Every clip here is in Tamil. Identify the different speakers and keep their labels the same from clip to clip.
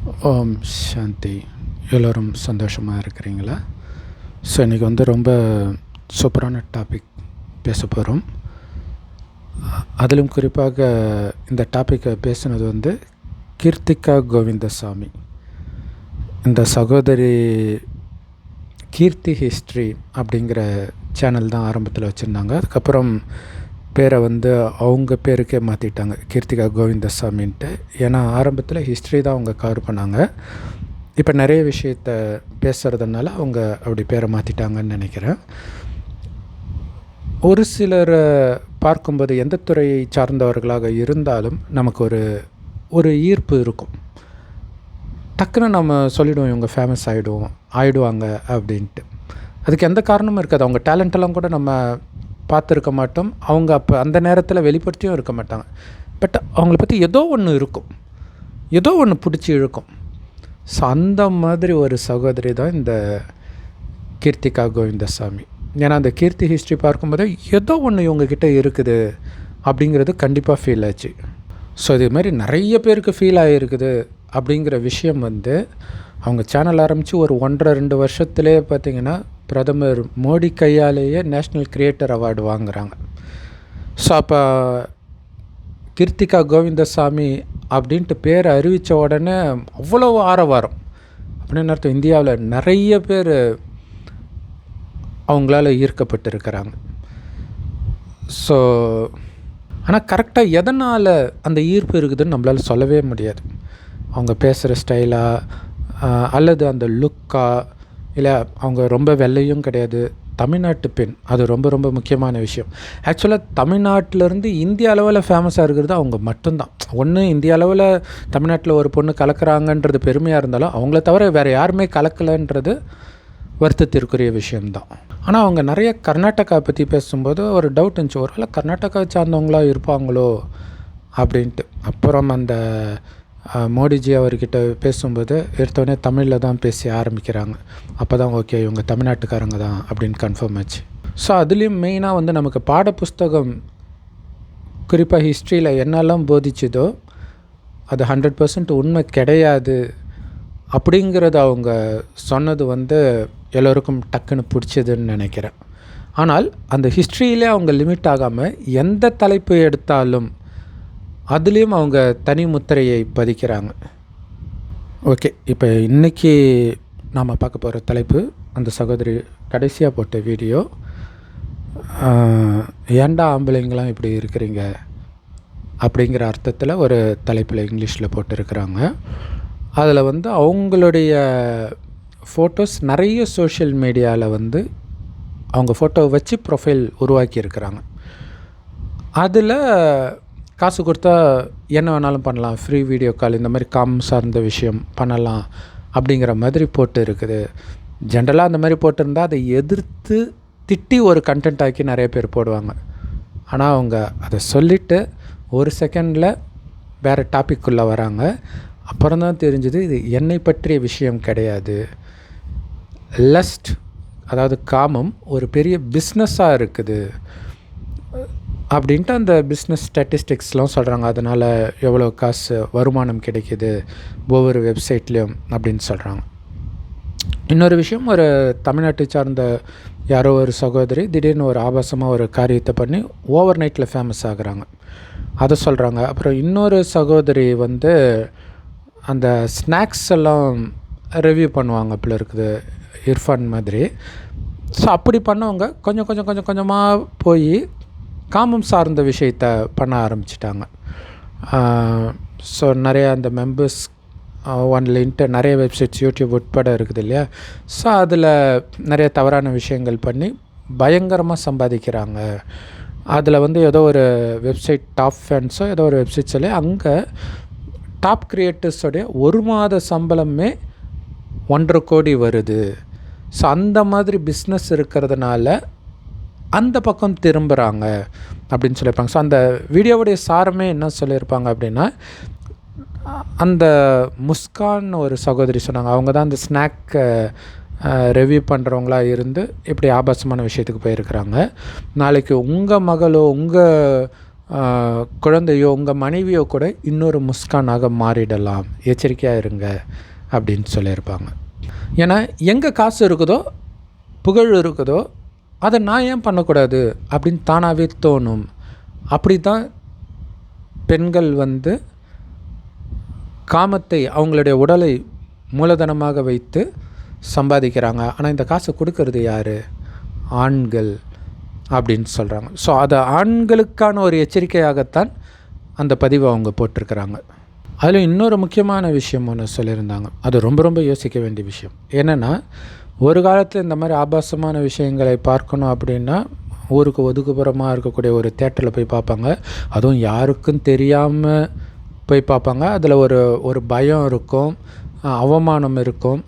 Speaker 1: ஓம் சாந்தி. எல்லோரும் சந்தோஷமாக இருக்கிறீங்களா? ஸோ இன்றைக்கி ரொம்ப சூப்பரான டாபிக் பேச போகிறோம். அதிலும் குறிப்பாக இந்த டாப்பிக்கை பேசுனது கீர்த்திகா கோவிந்தசாமி. இந்த சகோதரி கீர்த்தி ஹிஸ்ட்ரி அப்படிங்கிற சேனல் தான் ஆரம்பத்தில் வச்சுருந்தாங்க. அதுக்கப்புறம் பேரை அவங்க பேருக்கே மாற்றிட்டாங்க, கீர்த்திகா கோவிந்தசாமின்ட்டு. ஏன்னா ஆரம்பத்தில் ஹிஸ்ட்ரி தான் அவங்க கவர் பண்ணாங்க. இப்போ நிறைய விஷயத்த பேசுகிறதுனால அவங்க அப்படி பேரை மாற்றிட்டாங்கன்னு நினைக்கிறேன். ஒரு சிலரை பார்க்கும்போது எந்த துறையை சார்ந்தவர்களாக இருந்தாலும் நமக்கு ஒரு ஈர்ப்பு இருக்கும். டக்குன்னு நம்ம சொல்லிவிடுவோம், இவங்க ஃபேமஸ் ஆகிடுவாங்க அப்படின்ட்டு. அதுக்கு எந்த காரணமும் இருக்காது. அவங்க டேலண்டெல்லாம் கூட நம்ம பார்த்துருக்க மாட்டோம். அவங்க அப்போ அந்த நேரத்தில் வெளிப்படுத்தியும் இருக்க மாட்டாங்க. பட் அவங்கள பற்றி ஏதோ ஒன்று இருக்கும், ஏதோ ஒன்று பிடிச்சி இழுக்கும். ஸோ அந்த மாதிரி ஒரு சகோதரி தான் இந்த கீர்த்திகா கோவிந்தசாமி. ஏன்னா அந்த கீர்த்தி ஹிஸ்ட்ரி பார்க்கும்போது ஏதோ ஒன்று இவங்கக்கிட்ட இருக்குது அப்படிங்கிறது கண்டிப்பாக ஃபீல் ஆச்சு. ஸோ இது மாதிரி நிறைய பேருக்கு ஃபீல் ஆகிருக்குது அப்படிங்கிற விஷயம் அவங்க சேனல் ஆரம்பித்து ஒரு 1.5-2 வருஷத்துலேயே பார்த்திங்கன்னா பிரதமர் மோடி கையாலேயே நேஷ்னல் கிரியேட்டர் அவார்டு வாங்குகிறாங்க. ஸோ அப்போ கீர்த்திகா கோவிந்தசாமி அப்படின்ட்டு பேரை அறிவித்த உடனே அவ்வளோ ஆரவாரம். அப்படின்னு அர்த்தம், இந்தியாவில் நிறைய பேர் அவங்களால ஈர்க்கப்பட்டிருக்கிறாங்க. ஸோ ஆனால் கரெக்டாக எதனால் அந்த ஈர்ப்பு இருக்குதுன்னு நம்மளால் சொல்லவே முடியாது. அவங்க பேசுகிற ஸ்டைலாக அல்லது அந்த லுக்காக, இல்லை அவங்க ரொம்ப வெள்ளையும் கிடையாது, தமிழ்நாட்டு பெண். அது ரொம்ப ரொம்ப முக்கியமான விஷயம். ஆக்சுவலாக தமிழ்நாட்டிலேருந்து இந்திய அளவில் ஃபேமஸாக இருக்கிறது அவங்க மட்டும்தான். ஒன்று இந்திய அளவில் தமிழ்நாட்டில் ஒரு பொண்ணு கலக்கிறாங்கன்றது பெருமையாக இருந்தாலும் அவங்கள தவிர வேறு யாருமே கலக்கலைன்றது வருத்தத்திற்குரிய விஷயம்தான். ஆனால் அவங்க நிறைய கர்நாடகா பற்றி பேசும்போது ஒரு டவுட் இருந்துச்சு, ஒருவேளை கர்நாடகாவை சார்ந்தவங்களாக இருப்பாங்களோ அப்படின்ட்டு. அப்புறம் அந்த மோடிஜி அவர்கிட்ட பேசும்போது எடுத்தோடனே தமிழில் தான் பேசி ஆரம்பிக்கிறாங்க. அப்போ தான் ஓகே, இவங்க தமிழ்நாட்டுக்காரங்க தான் அப்படின்னு கன்ஃபார்ம் ஆச்சு. ஸோ அதுலேயும் மெயினாக நமக்கு பாடப்புஸ்தகம் குறிப்பாக ஹிஸ்ட்ரியில் என்னெல்லாம் போதிச்சதோ அது 100% உண்மை கிடையாது அப்படிங்கிறது அவங்க சொன்னது எல்லோருக்கும் டக்குன்னு பிடிச்சதுன்னு நினைக்கிறேன். ஆனால் அந்த ஹிஸ்ட்ரியிலே அவங்க லிமிட் ஆகாமல் எந்த தலைப்பு எடுத்தாலும் அதுலேயும் அவங்க தனி முத்திரையை பதிக்கிறாங்க. ஓகே, இப்போ இன்றைக்கி நாம் பார்க்க போகிற தலைப்பு அந்த சகோதரி கடைசியாக போட்ட வீடியோ, ஏண்டா ஆம்பளைங்களாம் இப்படி இருக்கிறீங்க அப்படிங்கிற அர்த்தத்தில் ஒரு தலைப்பில் இங்கிலீஷில் போட்டிருக்கிறாங்க. அதில் அவங்களுடைய ஃபோட்டோஸ் நிறைய சோஷியல் மீடியாவில் அவங்க ஃபோட்டோவை வச்சு ப்ரொஃபைல் உருவாக்கியிருக்கிறாங்க. அதில் காசு கொடுத்தா என்ன வேணாலும் பண்ணலாம், ஃப்ரீ வீடியோ கால், இந்த மாதிரி சார்ந்த விஷயம் பண்ணலாம் அப்படிங்கிற மாதிரி போட்டு இருக்குது. ஜென்ரலாக அந்த மாதிரி போட்டிருந்தால் அதை எதிர்த்து திட்டி ஒரு கண்டென்ட் ஆக்கி நிறைய பேர் போடுவாங்க. ஆனால் அவங்க அதை சொல்லிவிட்டு ஒரு செகண்டில் வேறு டாபிக்குள்ளே வராங்க. அப்புறம் தான் தெரிஞ்சது இது என்னை பற்றிய விஷயம் கிடையாது. லஸ்ட், அதாவது காமம் ஒரு பெரிய பிஸ்னஸாக இருக்குது அப்படின்ட்டு அந்த பிஸ்னஸ் ஸ்டாட்டிஸ்டிக்ஸ்லாம் சொல்கிறாங்க. அதனால் எவ்வளோ காசு வருமானம் கிடைக்கிது ஒவ்வொரு வெப்சைட்லேயும் அப்படின்னு சொல்கிறாங்க. இன்னொரு விஷயம், ஒரு தமிழ்நாட்டை சார்ந்த யாரோ ஒரு சகோதரி திடீர்னு ஒரு ஆபாசமாக ஒரு காரியத்தை பண்ணி ஓவர் நைட்டில் ஃபேமஸ் ஆகுறாங்க, அதை சொல்கிறாங்க. அப்புறம் இன்னொரு சகோதரி அந்த ஸ்நாக்ஸ் எல்லாம் ரிவ்யூ பண்ணுவாங்க போல இருக்குது, இர்ஃபான் மாதிரி. ஸோ அப்படி பண்ணவங்க கொஞ்சமாக போய் காமம் சார்ந்த விஷயத்தை பண்ண ஆரம்பிச்சிட்டாங்க. ஸோ நிறையா அந்த மெம்பர்ஸ் ஒன்லின்ட்டு நிறைய வெப்சைட்ஸ் யூடியூப் உட்பட இருக்குது இல்லையா. ஸோ அதில் நிறைய தவறான விஷயங்கள் பண்ணி பயங்கரமாக சம்பாதிக்கிறாங்க. அதில் ஏதோ ஒரு வெப்சைட் டாப் ஃபேன்ஸோ ஏதோ ஒரு வெப்சைட் சொல்லி அங்கே டாப் கிரியேட்டர்ஸோடைய 1 மாத சம்பளமே 1.5 கோடி வருது. ஸோ அந்த மாதிரி பிஸ்னஸ் இருக்கிறதுனால அந்த பக்கம் திரும்புகிறாங்க அப்படின்னு சொல்லியிருப்பாங்க. ஸோ அந்த வீடியோவுடைய சாரமே என்ன சொல்லியிருப்பாங்க அப்படின்னா, அந்த முஸ்கான் ஒரு சகோதரி சொன்னாங்க, அவங்க தான் அந்த ஸ்நாக் ரிவ்யூ பண்ணுறவங்களா இருந்து இப்படி ஆபாசமான விஷயத்துக்கு போயிருக்கிறாங்க. நாளைக்கு உங்கள் மகளோ உங்கள் குழந்தையோ உங்கள் மனைவியோ கூட இன்னொரு முஸ்கானாக மாறிடலாம், எச்சரிக்கையாக இருங்க அப்படின்னு சொல்லியிருப்பாங்க. ஏன்னா எங்கே காசு இருக்குதோ புகழ் இருக்குதோ அதை நான் ஏன் பண்ணக்கூடாது அப்படின்னு தானாகவே தோணும். அப்படி தான் பெண்கள் வந்து காமத்தை அவங்களுடைய உடலை மூலதனமாக வைத்து சம்பாதிக்கிறாங்க. ஆனால் இந்த காசை கொடுக்கறது யார்? ஆண்கள் அப்படின்னு சொல்கிறாங்க. ஸோ அதை ஆண்களுக்கான ஒரு எச்சரிக்கையாகத்தான் அந்த பதிவை அவங்க போட்டிருக்கிறாங்க. அதில் இன்னொரு முக்கியமான விஷயம் ஒன்று சொல்லியிருந்தாங்க. அது ரொம்ப ரொம்ப யோசிக்க வேண்டிய விஷயம். என்னென்னா, ஒரு காலத்தில் இந்த மாதிரி ஆபாசமான விஷயங்களை பார்க்கணும் அப்படின்னா ஊருக்கு ஒதுக்குப்புறமாக இருக்கக்கூடிய ஒரு தேட்டரில் போய் பார்ப்பாங்க. அதுவும் யாருக்கும் தெரியாமல் போய் பார்ப்பாங்க. அதில் ஒரு பயம் இருக்கும், அவமானம் இருக்கும்.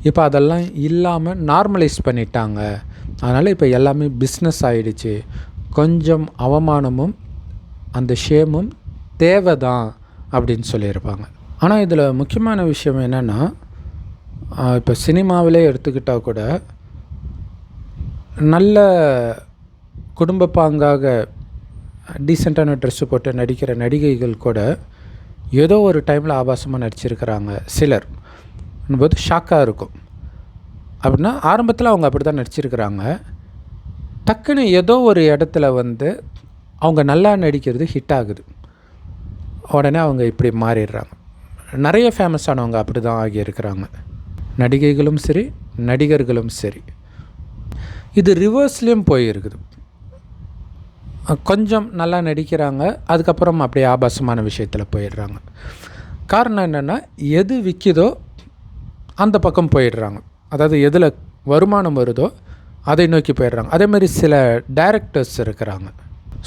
Speaker 1: இப்போ அதெல்லாம் இல்லாமல் நார்மலைஸ் பண்ணிட்டாங்க. அதனால் இப்போ எல்லாமே பிஸ்னஸ் ஆகிடுச்சு. கொஞ்சம் அவமானமும் அந்த ஷேமும் தேவை தான் அப்படின்னு சொல்லியிருப்பாங்க. ஆனால் இதில் முக்கியமான விஷயம் என்னென்னா, இப்போ சினிமாவிலே எடுத்துக்கிட்டால் கூட நல்ல குடும்ப பாங்காக டீசெண்டான ட்ரெஸ்ஸு போட்டு நடிக்கிற நடிகைகள் கூட ஏதோ ஒரு டைமில் ஆபாசமாக நடிச்சிருக்கிறாங்க சிலர். போது ஷாக்காக இருக்கும். அப்படின்னா ஆரம்பத்தில் அவங்க அப்படி தான் நடிச்சிருக்கிறாங்க. டக்குன்னு ஏதோ ஒரு இடத்துல வந்து அவங்க நல்லா நடிக்கிறது ஹிட் ஆகுது. உடனே அவங்க இப்படி மாறிடுறாங்க. நிறைய ஃபேமஸானவங்க அப்படி தான் ஆகியிருக்கிறாங்க. நடிகைகளும் சரி, நடிகர்களும் சரி. இது ரிவர்ஸ்லேயும் போயிருக்குது. கொஞ்சம் நல்லா நடிக்கிறாங்க, அதுக்கப்புறம் அப்படியே ஆபாசமான விஷயத்தில் போயிடுறாங்க. காரணம் என்னென்னா, எது விற்கிதோ அந்த பக்கம் போயிடுறாங்க. அதாவது எதில் வருமானம் வருதோ அதை நோக்கி போயிடுறாங்க. அதேமாதிரி சில டைரக்டர்ஸ் இருக்கிறாங்க.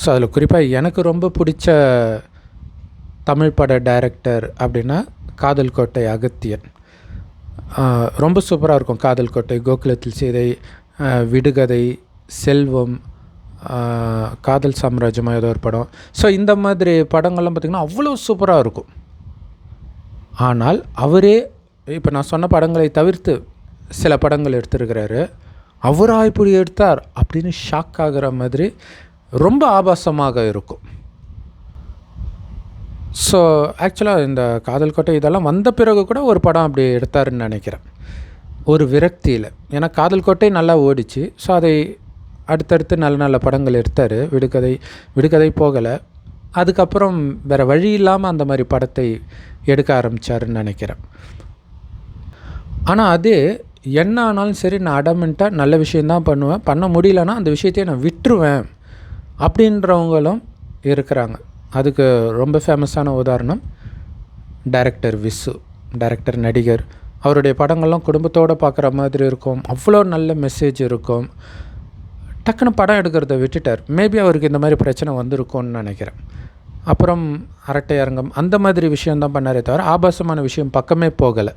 Speaker 1: ஸோ அதில் குறிப்பாக எனக்கு ரொம்ப பிடிச்ச தமிழ் பட டைரக்டர் அப்படின்னா காதல் கோட்டை அகத்தியன். ரொம்ப சூப்பராக இருக்கும். காதல் கோட்டை, கோகுலத்தில் சீதை, விடுகதை, செல்வம், காதல் சாம்ராஜ்யமாக ஏதோ ஒரு படம். ஸோ இந்த மாதிரி படங்கள்லாம் பார்த்திங்கன்னா அவ்வளோ சூப்பராக இருக்கும். ஆனால் அவரே இப்போ நான் சொன்ன படங்களை தவிர்த்து சில படங்கள் எடுத்திருக்கிறாரு. அவராக இப்படி எடுத்தார் அப்படின்னு ஷாக் ஆகிற மாதிரி ரொம்ப ஆபாசமாக இருக்கும். ஸோ ஆக்சுவலாக இந்த காதல் கோட்டை இதெல்லாம் வந்த பிறகு கூட ஒரு படம் அப்படி எடுத்தாருன்னு நினைக்கிறேன், ஒரு விரக்தியில். ஏன்னா காதல் கோட்டை நல்லா ஓடிச்சு. ஸோ அதை அடுத்தடுத்து நல்ல நல்ல படங்கள் எடுத்தார். விடுகதை போகலை. அதுக்கப்புறம் வேறு வழி இல்லாமல் அந்த மாதிரி படத்தை எடுக்க ஆரம்பித்தாருன்னு நினைக்கிறேன். ஆனால் அது என்ன ஆனாலும் சரி, நான் அடமெண்ட்டாக நல்ல விஷயந்தான் பண்ணுவேன், பண்ண முடியலன்னா அந்த விஷயத்தையே நான் விட்டுருவேன் அப்படின்றவங்களும் இருக்கிறாங்க. அதுக்கு ரொம்ப ஃபேமஸான உதாரணம் டைரக்டர் விசு. டைரக்டர், நடிகர். அவருடைய படங்கள்லாம் குடும்பத்தோடு பார்க்குற மாதிரி இருக்கும். அவ்வளோ நல்ல மெசேஜ் இருக்கும். டக்குன்னு படம் எடுக்கிறத விட்டுட்டார். மேபி அவருக்கு இந்த மாதிரி பிரச்சனை வந்திருக்கும்னு நினைக்கிறேன். அப்புறம் அரட்டை அரங்கம் அந்த மாதிரி விஷயந்தான் பண்ணாரே தவிர ஆபாசமான விஷயம் பக்கமே போகலை.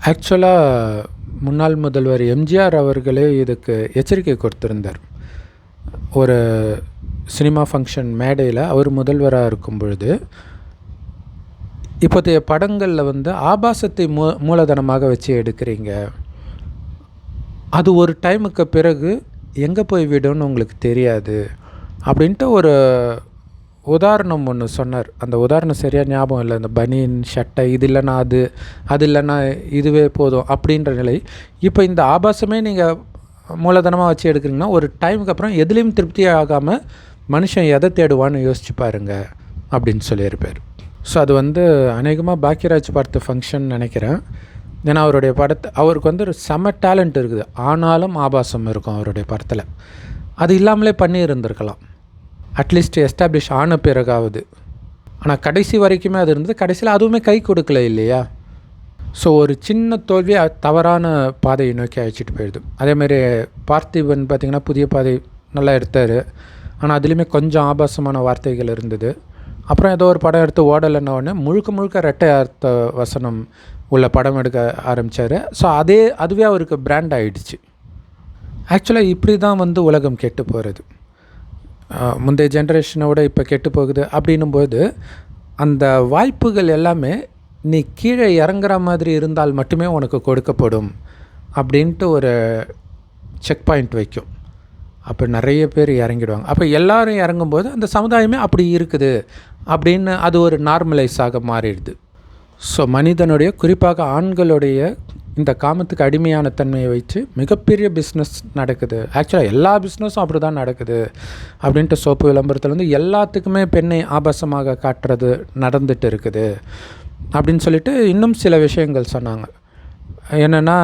Speaker 1: ஆக்சுவலாக முன்னாள் முதல்வர் எம்ஜிஆர் அவர்களே இதுக்கு எச்சரிக்கை கொடுத்துருந்தார். ஒரு சினிமா ஃபங்க்ஷன் மேடையில் அவர் முதல்வராக இருக்கும் பொழுது, இப்போதைய படங்களில் வந்து ஆபாசத்தை மூலதனமாக வச்சு எடுக்கிறீங்க, அது ஒரு டைமுக்கு பிறகு எங்கே போய் விடும்னு உங்களுக்கு தெரியாது அப்படின்ட்டு ஒரு உதாரணம் ஒன்று சொன்னார். அந்த உதாரணம் சரியாக ஞாபகம் இல்லை. இந்த பனியன் சட்டை இது இல்லைன்னா அது இல்லைன்னா இதுவே போதும் அப்படின்ற நிலை. இப்போ இந்த ஆபாசமே நீங்கள் மூலதனமாக வச்சு எடுக்கிறீங்கன்னா ஒரு டைமுக்கு அப்புறம் எதுலேயும் திருப்தி ஆகாமல் மனுஷன் எதை தேடுவான்னு யோசிச்சு பாருங்க அப்படின்னு சொல்லியிருப்பார். ஸோ அது வந்து அநேகமாக பாக்கியராஜ் பார்த்த ஃபங்க்ஷன் நினைக்கிறேன். ஏன்னா அவருடைய அவருக்கு வந்து ஒரு செம டேலண்ட் இருக்குது. ஆனாலும் ஆபாசம் இருக்கும் அவருடைய படத்தில். அது இல்லாமலே பண்ணி இருந்திருக்கலாம், அட்லீஸ்ட் எஸ்டாப்ளிஷ் ஆன பிறகாவது. ஆனால் கடைசி வரைக்குமே அது இருந்தது. கடைசியில் அதுவுமே கை கொடுக்கல இல்லையா? ஸோ ஒரு சின்ன தோல்வி தவறான பாதையை நோக்கி அழைச்சிட்டு போயிடுது. அதேமாதிரி பார்த்திபன் பார்த்திங்கன்னா புதிய பாதை நல்லா எடுத்தார். ஆனால் அதுலேயுமே கொஞ்சம் ஆபாசமான வார்த்தைகள் இருந்தது. அப்புறம் ஏதோ ஒரு படம் எடுத்து ஓடலைன்ன உடனே முழுக்க ரெட்டை அர்த்த வசனம் உள்ள படம் எடுக்க ஆரம்பித்தார். ஸோ அதுவே அவருக்கு பிராண்ட் ஆகிடுச்சு. ஆக்சுவலாக இப்படி தான் வந்து உலகம் கெட்டு போகிறது. முந்தைய ஜென்ரேஷனோட இப்போ கெட்டு போகுது அப்படின்னும்போது அந்த வாய்ப்புகள் எல்லாமே நீ கீழே இறங்குற மாதிரி இருந்தால் மட்டுமே உனக்கு கொடுக்கப்படும் அப்படின்ட்டு ஒரு செக் பாயிண்ட் வைக்கும். அப்போ நிறைய பேர் இறங்கிடுவாங்க. அப்போ எல்லோரும் இறங்கும்போது அந்த சமுதாயமே அப்படி இருக்குது அப்படின்னு அது ஒரு நார்மலைஸ் ஆக மாறிடுது. ஸோ மனிதனுடைய, குறிப்பாக ஆண்களுடைய இந்த காமத்துக்கு அடிமையான தன்மையை வச்சு மிகப்பெரிய பிஸ்னஸ் நடக்குது. ஆக்சுவலாக எல்லா பிஸ்னஸும் அப்படி தான் நடக்குது அப்படின்ட்டு சோப்பு விளம்பரத்தில் வந்து எல்லாத்துக்குமே பெண்ணை ஆபாசமாக காட்டுறது நடந்துட்டு இருக்குது அப்படின்னு சொல்லிட்டு இன்னும் சில விஷயங்கள் சொன்னாங்க. என்னென்னா,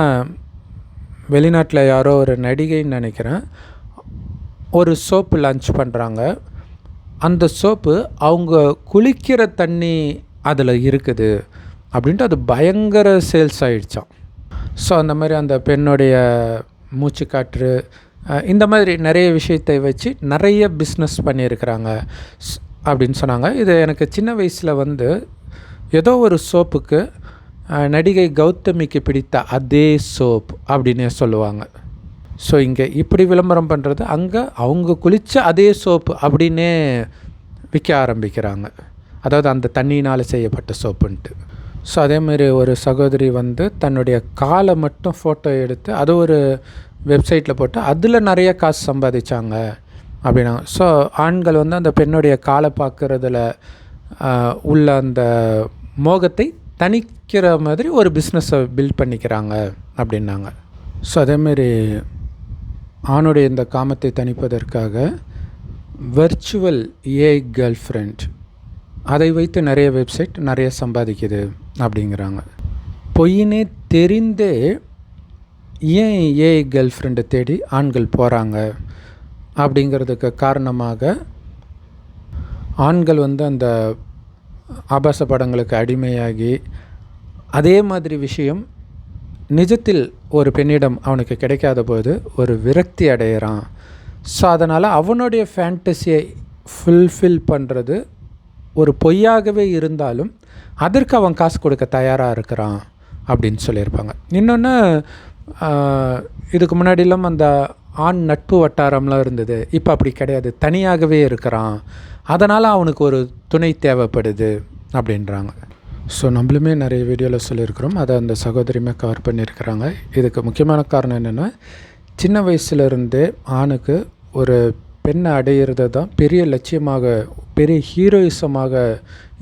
Speaker 1: வெளிநாட்டில் யாரோ ஒரு நடிகைன்னு நினைக்கிறேன், ஒரு சோப்பு லான்ச் பண்ணுறாங்க. அந்த சோப்பு அவங்க குளிக்கிற தண்ணி அதில் இருக்குது அப்படின்ட்டு அது பயங்கர சேல்ஸ் ஆகிடுச்சான். ஸோ அந்த மாதிரி அந்த பெண்ணுடைய மூச்சுக்காற்று இந்த மாதிரி நிறைய விஷயத்தை வச்சு நிறைய பிஸ்னஸ் பண்ணியிருக்கிறாங்க அப்படின்னு சொன்னாங்க. இது எனக்கு சின்ன வயசில் வந்து ஏதோ ஒரு சோப்புக்கு நடிகை கௌதமிக்கு பிடித்த அதே சோப் அப்படின்னே சொல்லுவாங்க. ஸோ இங்கே இப்படி விளம்பரம் பண்ணுறது, அங்கே அவங்க குளித்த அதே சோப்பு அப்படின்னே விற்க ஆரம்பிக்கிறாங்க. அதாவது அந்த தண்ணியினால் செய்யப்பட்ட சோப்புன்ட்டு. ஸோ அதேமாதிரி ஒரு சகோதரி வந்து தன்னுடைய காலை மட்டும் ஃபோட்டோ எடுத்து அது ஒரு வெப்சைட்டில் போட்டு அதில் நிறைய காசு சம்பாதிச்சாங்க அப்படின்னாங்க. ஸோ ஆண்கள் வந்து அந்த பெண்ணுடைய காலை பார்க்குறதுல உள்ள அந்த மோகத்தை தணிக்கிற மாதிரி ஒரு பிஸ்னஸை பில்ட் பண்ணிக்கிறாங்க அப்படின்னாங்க. ஸோ அதேமாரி ஆணுடைய இந்த காமத்தை தணிப்பதற்காக வெர்ச்சுவல் ஏஐ கேர்ள் ஃப்ரெண்ட், அதை வைத்து நிறைய வெப்சைட் நிறைய சம்பாதிக்குது அப்படிங்கிறாங்க. பொய்னே தெரிந்தே ஏன் ஏஐ கேர்ள் ஃப்ரெண்டை தேடி ஆண்கள் போகிறாங்க அப்படிங்கிறதுக்கு காரணமாக ஆண்கள் வந்து அந்த ஆபாச படங்களுக்கு அடிமையாகி அதே மாதிரி விஷயம் நிஜத்தில் ஒரு பெண்ணிடம் அவனுக்கு கிடைக்காத போது ஒரு விரக்தி அடைகிறான். ஸோ அதனால் அவனுடைய ஃபேண்டசியை ஃபுல்ஃபில் பண்ணுறது ஒரு பொய்யாகவே இருந்தாலும் அதற்கு அவன் காசு கொடுக்க தயாராக இருக்கிறான் அப்படின்னு சொல்லியிருப்பாங்க. இன்னொன்று, இதுக்கு முன்னாடிலாம் அந்த ஆண் நட்பு வட்டாரம்லாம் இருந்தது, இப்போ அப்படி கிடையாது, தனியாகவே இருக்கிறான், அதனால் அவனுக்கு ஒரு துணை தேவைப்படுது அப்படின்றாங்க. ஸோ நம்மளுமே நிறைய வீடியோவில் சொல்லியிருக்கிறோம், அதை அந்த சகோதரியுமே கவர் பண்ணியிருக்கிறாங்க. இதுக்கு முக்கியமான காரணம் என்னென்னா, சின்ன வயசுலேருந்தே ஆணுக்கு ஒரு பெண்ணை அடையிறது தான் பெரிய லட்சியமாக, பெரிய ஹீரோயிசமாக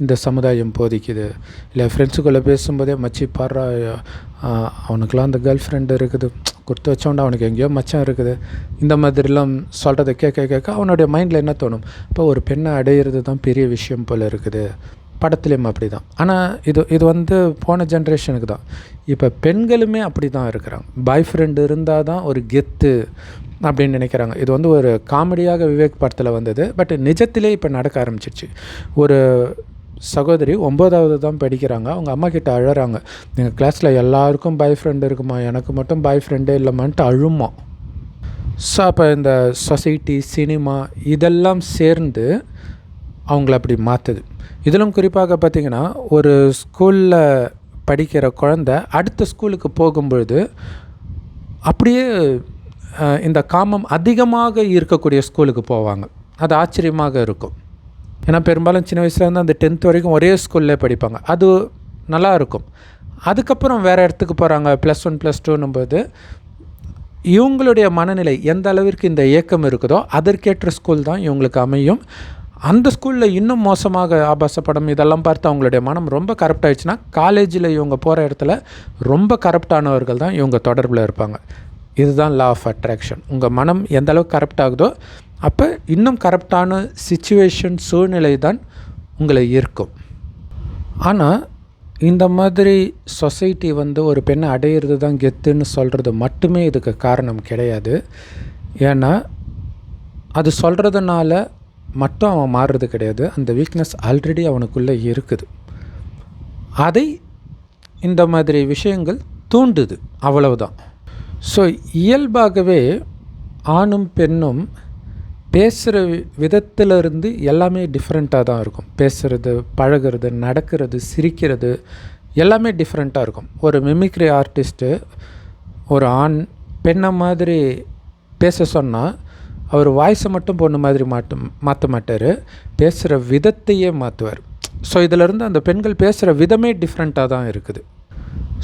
Speaker 1: இந்த சமுதாயம் போதிக்குது. இல்லை ஃப்ரெண்ட்ஸுக்குள்ளே பேசும்போதே மச்சி பாடுறா, அவனுக்கெலாம் அந்த கேர்ள் ஃப்ரெண்டு இருக்குது, கொடுத்து வச்சோண்டா அவனுக்கு எங்கேயோ மச்சம் இருக்குது, இந்த மாதிரிலாம் சொல்கிறத கேட்க கேட்க அவனுடைய மைண்டில் என்ன தோணும், இப்போ ஒரு பெண்ணை அடையிறது தான் பெரிய விஷயம் போல் இருக்குது. படத்துலேயும் அப்படி தான். ஆனால் இது வந்து போன ஜென்ரேஷனுக்கு தான். இப்போ பெண்களுமே அப்படி தான் இருக்கிறாங்க. பாய் ஃப்ரெண்டு இருந்தால் தான் ஒரு கெத்து அப்படின்னு நினைக்கிறாங்க. இது வந்து ஒரு காமெடியாக விவேக் படத்தில் வந்தது, பட் நிஜத்திலே இப்போ நடக்க ஆரம்பிச்சிருச்சு. ஒரு சகோதரி 9வது தான் படிக்கிறாங்க. அவங்க அம்மா கிட்ட அழறாங்க, எங்கள் கிளாஸில் எல்லாருக்கும் பாய் ஃப்ரெண்டு இருக்குமா, எனக்கு மட்டும் பாய் ஃப்ரெண்டே இல்லைம்மான்ட்டு அழுமா. ஸோ அப்போ இந்த சொசைட்டி, சினிமா இதெல்லாம் சேர்ந்து அவங்கள அப்படி மாற்றுது. இதிலும் குறிப்பாக பார்த்திங்கன்னா, ஒரு ஸ்கூலில் படிக்கிற குழந்தை அடுத்த ஸ்கூலுக்கு போகும்பொழுது அப்படியே இந்த காமம் அதிகமாக இருக்கக்கூடிய ஸ்கூலுக்கு போவாங்க. அது ஆச்சரியமாக இருக்கும். ஏன்னா பெரும்பாலும் சின்ன வயசுலேருந்து அந்த 10th வரைக்கும் ஒரே ஸ்கூல்லே படிப்பாங்க, அது நல்லா இருக்கும். அதுக்கப்புறம் வேறு இடத்துக்கு போகிறாங்க, +1 +2ன்னும்போது இவங்களுடைய மனநிலை எந்த அளவிற்கு இந்த ஏக்கம் இருக்குதோ அதற்கேற்ற ஸ்கூல் தான் இவங்களுக்கு அமையும். அந்த ஸ்கூலில் இன்னும் மோசமாக ஆபாச படம் இதெல்லாம் பார்த்து அவங்களுடைய மனம் ரொம்ப கரப்ட் ஆகிடுச்சுன்னா, காலேஜில் இவங்க போகிற இடத்துல ரொம்ப கரப்டானவர்கள் தான் இவங்க தொடர்பில் இருப்பாங்க. இதுதான் லா ஆஃப் அட்ராக்ஷன். உங்கள் மனம் எந்த அளவுக்கு கரப்ட் ஆகுதோ அப்போ இன்னும் கரப்டான சிச்சுவேஷன், சூழ்நிலை தான் உங்களை ஈர்க்கும். ஆனால் இந்த மாதிரி சொசைட்டி வந்து ஒரு பெண்ணை அடையிறது தான் கெத்துன்னு சொல்கிறது மட்டுமே இதுக்கு காரணம் கிடையாது. ஏன்னா அது சொல்கிறதுனால மட்டும் அவன் மாறுறது கிடையாது. அந்த வீக்னஸ் ஆல்ரெடி அவனுக்குள்ளே இருக்குது. அதை இந்த மாதிரி விஷயங்கள் தூண்டுது, அவ்வளவுதான். ஸோ இயல்பாகவே ஆணும் பெண்ணும் பேசுகிற விதத்திலிருந்து எல்லாமே டிஃப்ரெண்ட்டாக தான் இருக்கும். பேசுகிறது, பழகிறது, நடக்கிறது, சிரிக்கிறது எல்லாமே டிஃப்ரெண்ட்டாக இருக்கும். ஒரு மிமிக்ரி ஆர்டிஸ்ட்டு ஒரு ஆண் பெண்ணை மாதிரி பேச சொன்னால் அவர் வாய்ஸை மட்டும் பொண்ணு மாதிரி மாற்ற மாட்டார், பேசுகிற விதத்தையே மாற்றுவார். ஸோ இதிலிருந்து அந்த பெண்கள் பேசுகிற விதமே டிஃப்ரெண்ட்டாக தான் இருக்குது.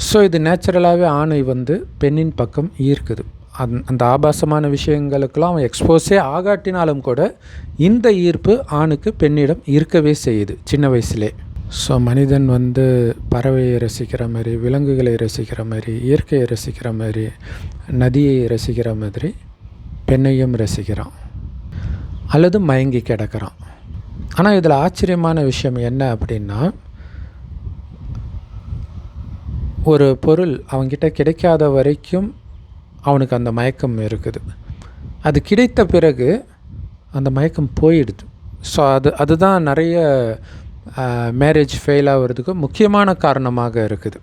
Speaker 1: ஸோ இது நேச்சுரலாகவே ஆணை வந்து பெண்ணின் பக்கம் ஈர்க்குது. அந்த ஆபாசமான விஷயங்களுக்கெல்லாம் அவன் எக்ஸ்போஸே ஆகாட்டினாலும் கூட இந்த ஈர்ப்பு ஆணுக்கு பெண்ணிடம் இருக்கவே செய்யுது சின்ன வயசுலே. ஸோ மனிதன் பறவையை ரசிக்கிற மாதிரி, விலங்குகளை ரசிக்கிற மாதிரி, இயற்கையை ரசிக்கிற மாதிரி, நதியை ரசிக்கிற மாதிரி பெண்ணையும் ரசிக்கிறான் அல்லது மயங்கி கிடக்கிறான். ஆனால் இதில் ஆச்சரியமான விஷயம் என்ன அப்படின்னா, ஒரு பொருள் அவன்கிட்ட கிடைக்காத வரைக்கும் அவனுக்கு அந்த மயக்கம் இருக்குது. அது கிடைத்த பிறகு அந்த மயக்கம் போயிடுது. ஸோ அதுதான் நிறைய மேரேஜ் ஃபெயில் ஆகிறதுக்கு முக்கியமான காரணமாக இருக்குது.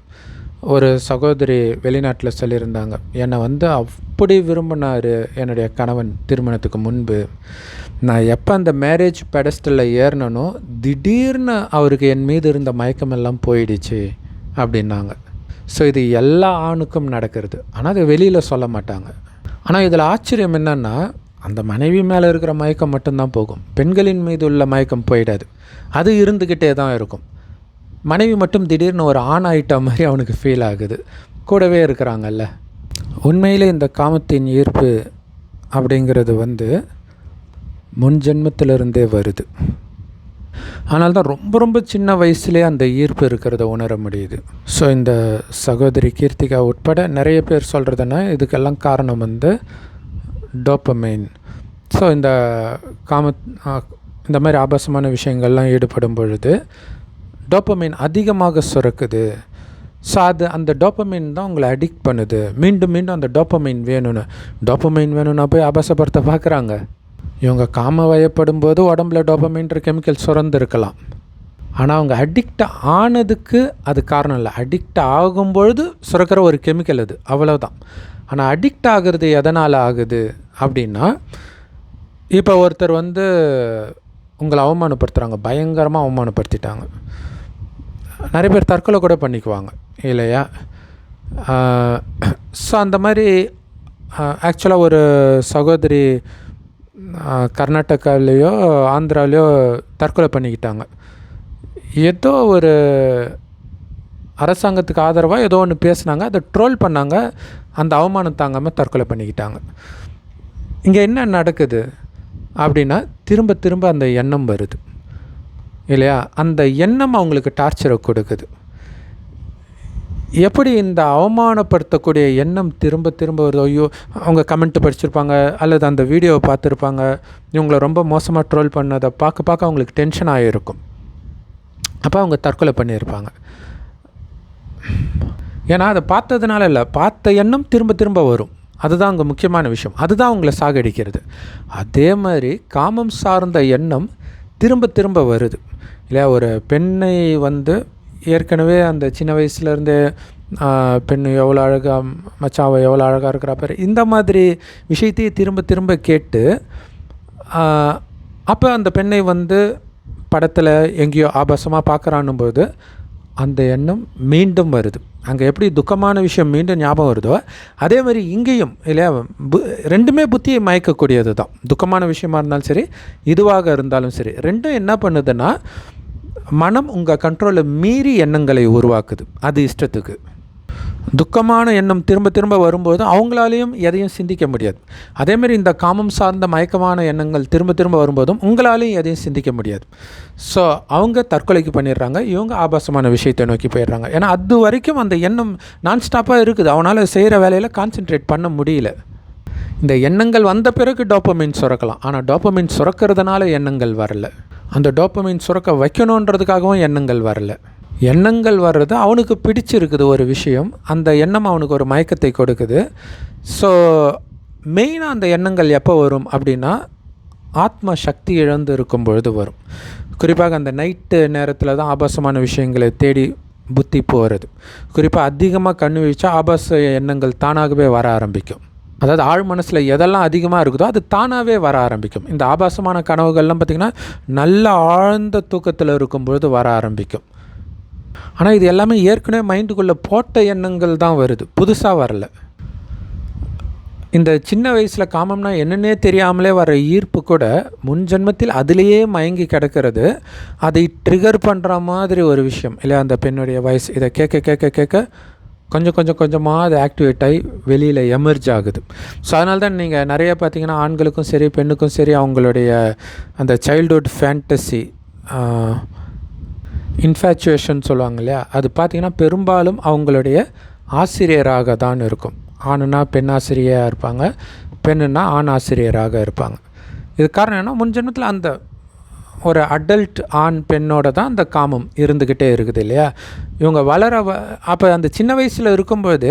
Speaker 1: ஒரு சகோதரி வெளிநாட்டில் சொல்லியிருந்தாங்க, என்னை அப்படி விரும்பினார் என்னுடைய கணவன் திருமணத்துக்கு முன்பு. நான் எப்போ அந்த மேரேஜ் பெடஸ்டலில் ஏறினனோ திடீர்னு அவருக்கு என் மீது இருந்த மயக்கமெல்லாம் போயிடுச்சு அப்படின்னாங்க. ஸோ இது எல்லா ஆணுக்கும் நடக்கிறது. ஆனால் அதை வெளியில் சொல்ல மாட்டாங்க. ஆனால் இதில் ஆச்சரியம் என்னென்னா, அந்த மனைவி மேலே இருக்கிற மயக்கம் மட்டும்தான் போகும், பெண்களின் மீது உள்ள மயக்கம் போயிடாது. அது இருந்துக்கிட்டே தான் இருக்கும். மனைவி மட்டும் திடீர்னு ஒரு ஆண் ஆயிட்ட மாதிரி அவனுக்கு ஃபீல் ஆகுது. கூடவே இருக்கிறாங்கல்ல. உண்மையிலே இந்த காமத்தின் ஈர்ப்பு அப்படிங்கிறது முன் ஜென்மத்திலிருந்தே வருது. ஆனால் தான் ரொம்ப ரொம்ப சின்ன வயசுலேயே அந்த ஈர்ப்பு இருக்கிறத உணர முடியுது. ஸோ இந்த சகோதரி கீர்த்திகா உட்பட நிறைய பேர் சொல்கிறதுனா இதுக்கெல்லாம் காரணம் டோப்பமைன். ஸோ இந்த மாதிரி ஆபாசமான விஷயங்கள்லாம் ஈடுபடும் பொழுது டோப்பமைன் அதிகமாக சுரக்குது. ஸோ அந்த டோப்பமைன் தான் உங்களை அடிக்ட் பண்ணுது. மீண்டும் மீண்டும் அந்த டோப்பமைன் வேணும்னா போய் ஆபாசப்படுத்த பார்க்குறாங்க. இவங்க காம வயப்படும் போது உடம்புல டோப்பமைன்ற கெமிக்கல் சுரந்துருக்கலாம். ஆனால் அவங்க அடிக்ட் ஆனதுக்கு அது காரணம் இல்லை. அடிக்ட் ஆகும்பொழுது சுரக்கிற ஒரு கெமிக்கல் அது, அவ்வளோதான். ஆனால் அடிக்ட் ஆகிறது எதனால் ஆகுது அப்படின்னா, இப்போ ஒருத்தர் உங்களை அவமானப்படுத்துகிறாங்க, பயங்கரமாக அவமானப்படுத்திட்டாங்க. நிறைய பேர் தற்கொலை கூட பண்ணிக்குவாங்க இல்லையா? ஸோ அந்த மாதிரி ஆக்சுவலாக ஒரு சகோதரி கர்நாடகாலேயோ ஆந்திராலேயோ தற்கொலை பண்ணிக்கிட்டாங்க. ஏதோ ஒரு அரசாங்கத்துக்கு ஆதரவாக ஏதோ ஒன்று பேசுனாங்க, அதை ட்ரோல் பண்ணாங்க, அந்த அவமானம் தாங்காமல் தற்கொலை பண்ணிக்கிட்டாங்க. இங்கே என்ன நடக்குது அப்படின்னா, திரும்ப திரும்ப அந்த எண்ணம் வருது இல்லையா? அந்த எண்ணம் அவங்களுக்கு டார்ச்சரை கொடுக்குது. எப்படி இந்த அவமானப்படுத்தக்கூடிய எண்ணம் திரும்ப திரும்ப வருது? ஐயோ, அவங்க கமெண்ட்டு படிச்சிருப்பாங்க அல்லது அந்த வீடியோவை பார்த்துருப்பாங்க, இவங்களை ரொம்ப மோசமாக ட்ரோல் பண்ணதை பார்க்க அவங்களுக்கு டென்ஷன் ஆகிருக்கும். அப்போ அவங்க தற்கொலை பண்ணியிருப்பாங்க. ஏன்னா அதை பார்த்ததுனால இல்லை, பார்த்த எண்ணம் திரும்ப திரும்ப வரும். அதுதான் அங்கே முக்கியமான விஷயம். அதுதான் அவங்கள சாகடிக்கிறது. அதே மாதிரி காமம் சார்ந்த எண்ணம் திரும்ப திரும்ப வருது இல்லையா? ஒரு பெண்ணை ஏற்கனவே அந்த சின்ன வயசுலேருந்தே பெண் எவ்வளோ அழகாக, மச்சாவை எவ்வளோ அழகாக இருக்கிறா பாரு, இந்த மாதிரி விஷயத்தையே திரும்ப திரும்ப கேட்டு அப்போ அந்த பெண்ணை படத்தில் எங்கேயோ ஆபாசமாக பார்க்குறான்னும் போது அந்த எண்ணம் மீண்டும் வருது. அங்கே எப்படி துக்கமான விஷயம் மீண்டும் ஞாபகம் வருதோ, அதே மாதிரி இங்கேயும் இல்லையா? ரெண்டுமே புத்தியை மயக்கக்கூடியது தான். துக்கமான விஷயமா இருந்தாலும் சரி, இதுவாக இருந்தாலும் சரி, ரெண்டும் என்ன பண்ணுதுன்னா, மனம் உங்கள் கண்ட்ரோலை மீறி எண்ணங்களை உருவாக்குது. அது இஷ்டத்துக்கு. துக்கமான எண்ணம் திரும்ப திரும்ப வரும்போது அவங்களாலேயும் எதையும் சிந்திக்க முடியாது. அதேமாதிரி இந்த காமம் சார்ந்த மயக்கமான எண்ணங்கள் திரும்ப திரும்ப வரும்போதும் உங்களாலேயும் எதையும் சிந்திக்க முடியாது. ஸோ அவங்க தற்கொலைக்கு பண்ணிடுறாங்க, இவங்க ஆபாசமான விஷயத்தை நோக்கி போயிடுறாங்க. ஏன்னா அது வரைக்கும் அந்த எண்ணம் நான்ஸ்டாப்பாக இருக்குது, அவனால் செய்கிற வேலையில் கான்சென்ட்ரேட் பண்ண முடியல. இந்த எண்ணங்கள் வந்த பிறகு டோப்பமைன் சுரக்கலாம், ஆனால் டோப்பமைன் சுரக்கிறதுனால எண்ணங்கள் வரல. அந்த டோப்பமைன் சுரக்க வைக்கணுன்றதுக்காகவும் எண்ணங்கள் வரல. எண்ணங்கள் வர்றது அவனுக்கு பிடிச்சிருக்குது ஒரு விஷயம், அந்த எண்ணம் அவனுக்கு ஒரு மயக்கத்தை கொடுக்குது. ஸோ மெயினாக அந்த எண்ணங்கள் எப்போ வரும் அப்படின்னா, ஆத்ம சக்தி இழந்து இருக்கும் பொழுது வரும். குறிப்பாக அந்த நைட்டு நேரத்தில் தான் ஆபாசமான விஷயங்களை தேடி புத்தி போகிறது. குறிப்பாக அதிகமாக கண்ணு விழிச்சா ஆபாச எண்ணங்கள் தானாகவே வர ஆரம்பிக்கும். அதாவது ஆழ் மனசில் எதெல்லாம் அதிகமாக இருக்குதோ அது தானாகவே வர ஆரம்பிக்கும். இந்த ஆபாசமான கனவுகள்லாம் பார்த்திங்கன்னா நல்ல ஆழ்ந்த தூக்கத்தில் இருக்கும்பொழுது வர ஆரம்பிக்கும். ஆனால் இது எல்லாமே ஏற்கனவே மைண்டுக்குள்ளே போட்ட எண்ணங்கள் தான் வருது, புதுசாக வரல. இந்த சின்ன வயசில் காமம்னா என்னென்னே தெரியாமலே வர ஈர்ப்பு கூட முன் ஜென்மத்தில் அதிலேயே மயங்கி கிடக்கிறது. அதை ட்ரிகர் பண்ணுற மாதிரி ஒரு விஷயம் இல்லையா? அந்த பெண்ணுடைய வயசு இதை கேட்க கேட்க கேட்க கொஞ்சம் கொஞ்சம் கொஞ்சமாக அது ஆக்டிவேட் ஆகி வெளியில் எமர்ஜ் ஆகுது. ஸோ அதனால தான் நீங்கள் நிறைய பார்த்திங்கன்னா ஆண்களுக்கும் சரி பெண்ணுக்கும் சரி அவங்களுடைய அந்த சைல்டுஹுட் ஃபேண்டசி இன்ஃபேச்சுவேஷன் சொல்லுவாங்க இல்லையா, அது பார்த்திங்கன்னா பெரும்பாலும் அவங்களுடைய ஆசிரியராக தான் இருக்கும். ஆணுன்னா பெண் ஆசிரியராக இருப்பாங்க, பெண்ணுன்னா ஆண் ஆசிரியராக இருப்பாங்க. இது காரணம் என்ன, முன் ஜென்மத்தில் அந்த ஒரு அடல்ட் ஆண் பெண்ணோட தான் அந்த காமம் இருந்துக்கிட்டே இருக்குது இல்லையா. இவங்க அப்போ அந்த சின்ன வயசில் இருக்கும்போது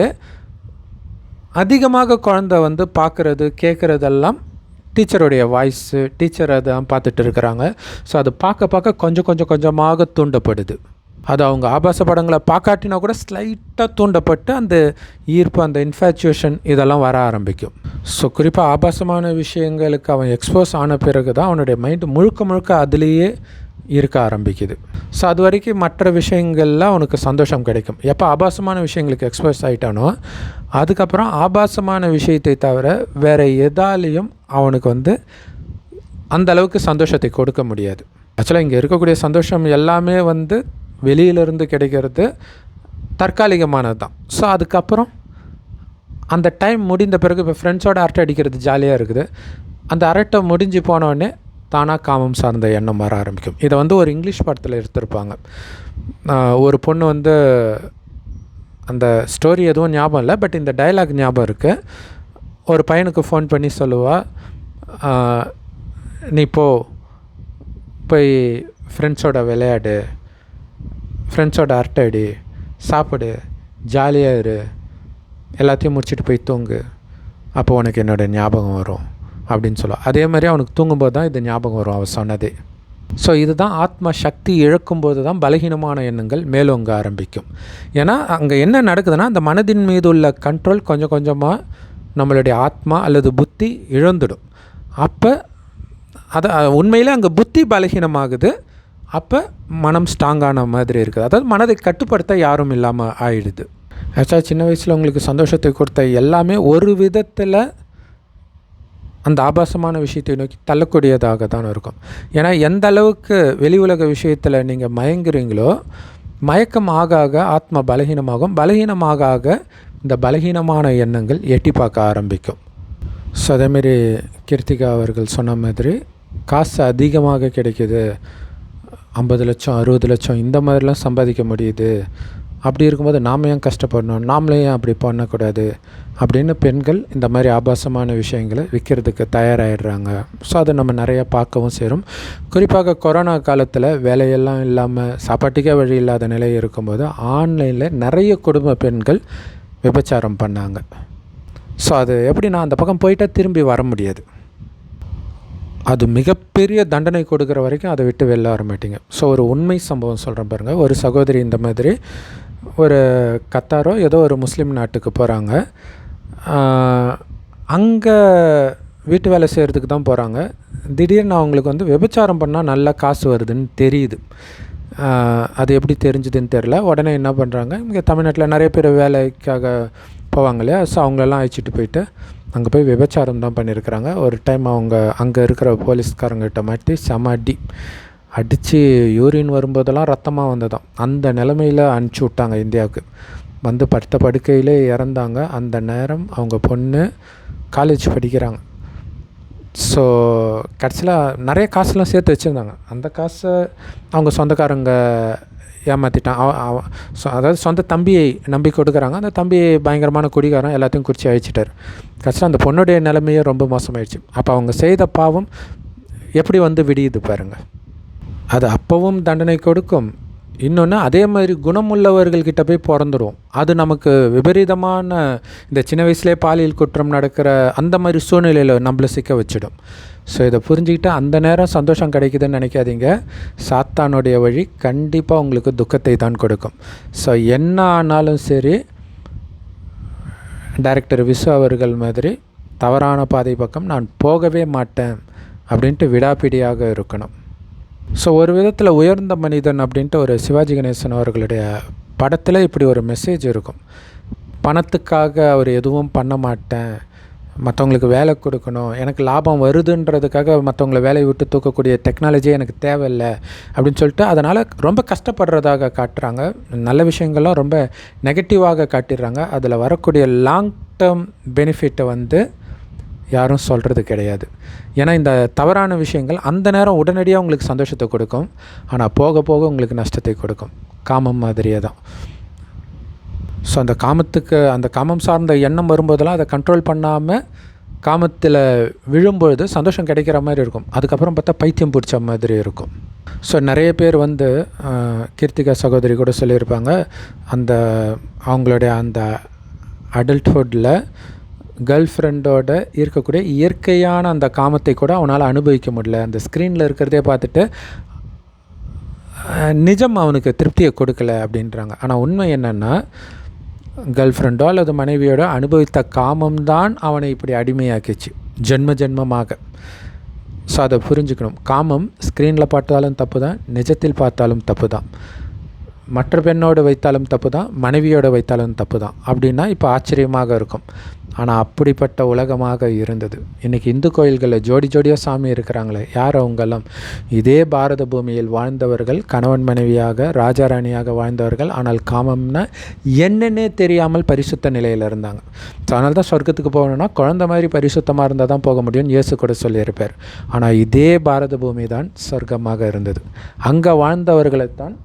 Speaker 1: அதிகமாக குழந்தை வந்து பார்க்குறது கேட்குறதெல்லாம் டீச்சருடைய வாய்ஸு, டீச்சரை தான் பார்த்துட்டு இருக்கிறாங்க. ஸோ அது பார்க்க கொஞ்சம் கொஞ்சமாக தூண்டப்படுது. அது அவங்க ஆபாச படங்களை பார்க்காட்டினா கூட ஸ்லைட்டாக தூண்டப்பட்டு அந்த ஈர்ப்பு, அந்த இன்ஃபேச்சுவேஷன் இதெல்லாம் வர ஆரம்பிக்கும். ஸோ குறிப்பாக ஆபாசமான விஷயங்களுக்கு அவன் எக்ஸ்போஸ் ஆன பிறகு தான் அவனுடைய மைண்டு முழுக்க அதுலேயே இருக்க ஆரம்பிக்குது. ஸோ அது வரைக்கும் மற்ற விஷயங்களில் அவனுக்கு சந்தோஷம் கிடைக்கும். எப்போ ஆபாசமான விஷயங்களுக்கு எக்ஸ்போஸ் ஆகிட்டானோ அதுக்கப்புறம் ஆபாசமான விஷயத்தை தவிர வேறு எதாலேயும் அவனுக்கு வந்து அந்த அளவுக்கு சந்தோஷத்தை கொடுக்க முடியாது. ஆக்சுவலாக இங்கே இருக்கக்கூடிய சந்தோஷம் எல்லாமே வந்து வெளியிலிருந்து கிடைக்கிறது தற்காலிகமானது தான். ஸோ அதுக்கப்புறம் அந்த டைம் முடிந்த பிறகு இப்போ ஃப்ரெண்ட்ஸோடு அரட்டை அடிக்கிறது ஜாலியாக இருக்குது. அந்த அரட்டை முடிஞ்சு போனோடனே தானாக காமம் சார்ந்த எண்ணம் வர ஆரம்பிக்கும். இதை வந்து ஒரு இங்கிலீஷ் படத்தில் எடுத்திருப்பாங்க. ஒரு பொண்ணு வந்து, அந்த ஸ்டோரி எதுவும் ஞாபகம் இல்லை, பட் இந்த டயலாக் ஞாபகம் இருக்குது. ஒரு பையனுக்கு ஃபோன் பண்ணி சொல்லுவாள், நீ போய் ஃப்ரெண்ட்ஸோட விளையாடு, ஃப்ரெண்ட்ஸோட அரட்டை அடி, சாப்பிடு, ஜாலியாக இரு, எல்லாத்தையும் முடிச்சுட்டு போய் தூங்கு, அப்போ உனக்கு என்னோடய ஞாபகம் வரும் அப்படின்னு சொல்லுவாள். அதே மாதிரி அவனுக்கு தூங்கும்போது தான் இது ஞாபகம் வரும் அவள் சொன்னதே. ஸோ இதுதான் ஆத்மா சக்தி இழக்கும்போது தான் பலகீனமான எண்ணங்கள் மேலோங்க ஆரம்பிக்கும். ஏன்னா அங்கே என்ன நடக்குதுன்னா, அந்த மனதின் மீது உள்ள கண்ட்ரோல் கொஞ்சம் கொஞ்சமாக நம்மளுடைய ஆத்மா அல்லது புத்தி இழந்துடும். அப்போ அதை உண்மையில் அங்கே புத்தி பலகீனமாகுது. அப்போ மனம் ஸ்ட்ராங்கான மாதிரி இருக்குது. அதாவது மனதை கட்டுப்படுத்த யாரும் இல்லாமல் ஆயிடுது. ஆக்சுவலாக சின்ன வயசில் உங்களுக்கு சந்தோஷத்தை கொடுத்த எல்லாமே ஒரு விதத்தில் அந்த ஆபாசமான விஷயத்தை நோக்கி தள்ளக்கூடியதாக தான் இருக்கும். ஏன்னா எந்த அளவுக்கு வெளி உலக விஷயத்தில் நீங்கள் மயங்குறீங்களோ, மயக்கம் ஆக ஆத்மா பலகீனமாக இந்த பலகீனமான எண்ணங்கள் எட்டி பார்க்க ஆரம்பிக்கும். ஸோ அதேமாரி கீர்த்திகா அவர்கள் சொன்ன மாதிரி காசு அதிகமாக கிடைக்கிது, 50 லட்சம் 60 லட்சம் இந்த மாதிரிலாம் சம்பாதிக்க முடியுது, அப்படி இருக்கும்போது நாம் ஏன் கஷ்டப்படணும், நாமளே ஏன் அப்படி பண்ணக்கூடாது அப்படின்னு பெண்கள் இந்த மாதிரி ஆபாசமான விஷயங்களை விற்கிறதுக்கு தயாராகிடுறாங்க. ஸோ அதை நம்ம நிறையா பார்க்கவும் சேரும். குறிப்பாக கொரோனா காலத்தில் வேலையெல்லாம் இல்லாமல் சாப்பாட்டுக்கே வழி இல்லாத நிலை இருக்கும்போது ஆன்லைனில் நிறைய குடும்ப பெண்கள் விபச்சாரம் பண்ணாங்க. ஸோ அது எப்படின்னா, அந்த பக்கம் போயிட்டால் திரும்பி வர முடியாது. அது மிகப்பெரிய தண்டனை கொடுக்குற வரைக்கும் அதை விட்டு வெளில வர மாட்டீங்க. ஸோ ஒரு உண்மை சம்பவம் சொல்கிறேன் பாருங்கள். ஒரு சகோதரி இந்த மாதிரி ஒரு கத்தாரோ ஏதோ ஒரு முஸ்லீம் நாட்டுக்கு போகிறாங்க. அங்கே வீட்டு வேலை செய்கிறதுக்கு தான் போகிறாங்க. திடீர்னு அவங்களுக்கு வந்து விபச்சாரம் பண்ணால் நல்லா காசு வருதுன்னு தெரியுது. அது எப்படி தெரிஞ்சுதுன்னு தெரில. உடனே என்ன பண்ணுறாங்க, இங்கே தமிழ்நாட்டில் நிறைய பேர் வேலைக்காக போவாங்க இல்லையா, ஸோ அவங்களெல்லாம் அழைச்சிட்டு போயிட்டு அங்கே போய் விபச்சாரம் தான் பண்ணியிருக்கிறாங்க. ஒரு டைம் அவங்க அங்கே இருக்கிற போலீஸ்காரங்கிட்ட மாட்டி செம அடித்து யூரின் வரும்போதெல்லாம் ரத்தமாக வந்ததாம். அந்த நிலைமையில் அனுப்பிச்சி விட்டாங்க இந்தியாவுக்கு. வந்து படுத்த படுக்கையிலே இறந்தாங்க. அந்த நேரம் அவங்க பொண்ணு காலேஜ் படிக்கிறாங்க. ஸோ கடைசியில் நிறைய காசுலாம் சேர்த்து வச்சுருந்தாங்க. அந்த காசை அவங்க சொந்தக்காரங்க ஏமாற்றிட்டான். அதாவது சொந்த தம்பியை நம்பி கொடுக்குறாங்க. அந்த தம்பி பயங்கரமான குடிகாரன், எல்லாத்தையும் குறித்து அழிச்சிட்டார். கடைசியில் அந்த பொண்ணுடைய நிலைமையே ரொம்ப மோசமாயிடுச்சு. அப்போ அவங்க செய்த பாவம் எப்படி வந்து விடியுது பாருங்கள். அது அப்போவும் தண்டனை கொடுக்கும். இன்னொன்று, அதே மாதிரி குணமுள்ளவர்கள்கிட்ட போய் பிறந்துடும். அது நமக்கு விபரீதமான இந்த சின்ன வயசுலேயே பாலியல் குற்றம் நடக்கிற அந்த மாதிரி சூழ்நிலையில் நம்மளை சிக்க வச்சிடும். ஸோ இதை புரிஞ்சுக்கிட்டு அந்த நேரம் சந்தோஷம் கிடைக்குதுன்னு நினைக்காதீங்க. சாத்தானுடைய வழி கண்டிப்பாக உங்களுக்கு துக்கத்தை தான் கொடுக்கும். ஸோ என்ன ஆனாலும் சரி, டைரக்டர் விசு அவர்கள் மாதிரி தவறான பாதை பக்கம் நான் போகவே மாட்டேன் அப்படின்ட்டு விடாப்பிடியாக இருக்கணும். ஸோ ஒரு விதத்தில் உயர்ந்த மனிதன் அப்படின்ட்டு ஒரு சிவாஜி கணேசன் அவர்களுடைய படத்தில் இப்படி ஒரு மெசேஜ் இருக்கும். பணத்துக்காக அவர் எதுவும் பண்ண மாட்டேன், மற்றவங்களுக்கு வேலை கொடுக்கணும், எனக்கு லாபம் வருதுன்றதுக்காக மற்றவங்கள வேலையை விட்டு தூக்கக்கூடிய டெக்னாலஜி எனக்கு தேவையில்லை அப்படின்னு சொல்லிட்டு அதனால் ரொம்ப கஷ்டப்படுறதாக காட்டுறாங்க. நல்ல விஷயங்கள்லாம் ரொம்ப நெகட்டிவாக காட்டிடுறாங்க. அதில் வரக்கூடிய லாங் டேர்ம் பெனிஃபிட்டை யாரும் சொல்கிறது கிடையாது. ஏன்னா இந்த தவறான விஷயங்கள் அந்த நேரம் உடனடியாக உங்களுக்கு சந்தோஷத்தை கொடுக்கும், ஆனால் போக போக உங்களுக்கு நஷ்டத்தை கொடுக்கும். காமம் மாதிரியே தான். ஸோ அந்த காமம் சார்ந்த எண்ணம் வரும்போதெல்லாம் அதை கண்ட்ரோல் பண்ணாமல் காமத்தில் விழும்பொழுது சந்தோஷம் கிடைக்கிற மாதிரி இருக்கும். அதுக்கப்புறம் பார்த்தா பைத்தியம் பிடிச்ச மாதிரி இருக்கும். ஸோ நிறைய பேர் கீர்த்திகா சகோதரி கூட சொல்லியிருப்பாங்க, அவங்களுடைய அந்த அடல்ட்ஹுட்டில் கேர்ள் ஃப்ரெண்டோட இருக்கக்கூடிய இயற்கையான அந்த காமத்தை கூட அவனால் அனுபவிக்க முடியல. அந்த ஸ்க்ரீனில் இருக்கிறதே பார்த்துட்டு நிஜம் அவனுக்கு திருப்தியை கொடுக்கல அப்படின்றாங்க. ஆனால் உண்மை என்னென்னா, கேர்ள் ஃப்ரெண்டோ அல்லது மனைவியோட அனுபவித்த காமம்தான் அவனை இப்படி அடிமையாக்கிச்சு ஜென்மமாக. ஸோ அதை புரிஞ்சுக்கணும். காமம் ஸ்க்ரீனில் பார்த்தாலும் தப்பு தான், நிஜத்தில் பார்த்தாலும் தப்பு தான். மற்ற பெண்ணோடு வைத்தாலும் தப்பு தான், மனைவியோடு வைத்தாலும் தப்பு தான். அப்படின்னா இப்போ ஆச்சரியமாக இருக்கும். ஆனால் அப்படிப்பட்ட உலகமாக இருந்தது. இன்றைக்கி இந்து கோயில்களில் ஜோடியாக சாமி இருக்கிறாங்களே, யார் அவங்கெல்லாம்? இதே பாரத பூமியில் வாழ்ந்தவர்கள், கணவன் மனைவியாக ராஜாராணியாக வாழ்ந்தவர்கள். ஆனால் காமம்னா என்னன்னே தெரியாமல் பரிசுத்த நிலையில் இருந்தாங்க. ஸோ அதனால தான் சொர்க்கத்துக்கு போகணுன்னா குழந்தை மாதிரி பரிசுத்தமாக இருந்தால் தான் போக முடியும்னு இயேசு கூட சொல்லியிருப்பார். ஆனால் இதே பாரத பூமி தான் சொர்க்கமாக இருந்தது. அங்கே வாழ்ந்தவர்களைத்தான்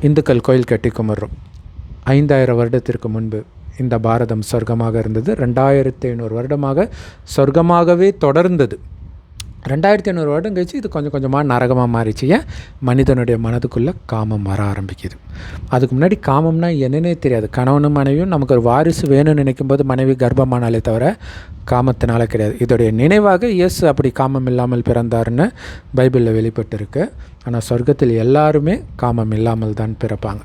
Speaker 1: இந்துக்கள் கோயில் கட்டி கும்பிட்றோம். 5000 வருடத்திற்கு முன்பு இந்த பாரதம் சொர்க்கமாக இருந்தது. 2500 வருடமாக சொர்க்கமாகவே தொடர்ந்தது. 2500 வருடம் கழிச்சு இது கொஞ்சம் கொஞ்சமாக நரகமாக மாறிச்சு. ஏன்? மனிதனுடைய மனதுக்குள்ளே காமம் வர ஆரம்பிக்குது. அதுக்கு முன்னாடி காமம்னா என்னன்னே தெரியாது. கணவனும் மனைவியும் நமக்கு ஒரு வாரிசு வேணும்னு நினைக்கும் போது மனைவி கர்ப்பமானாலே தவிர காமத்தினால கிடையாது. இதோடைய நினைவாக இயேசு அப்படி காமம் இல்லாமல் பிறந்தார்னு பைபிளில் வெளிப்பட்டிருக்கு. ஆனால் சொர்க்கத்தில் எல்லாருமே காமம் இல்லாமல் தான் பிறப்பாங்க.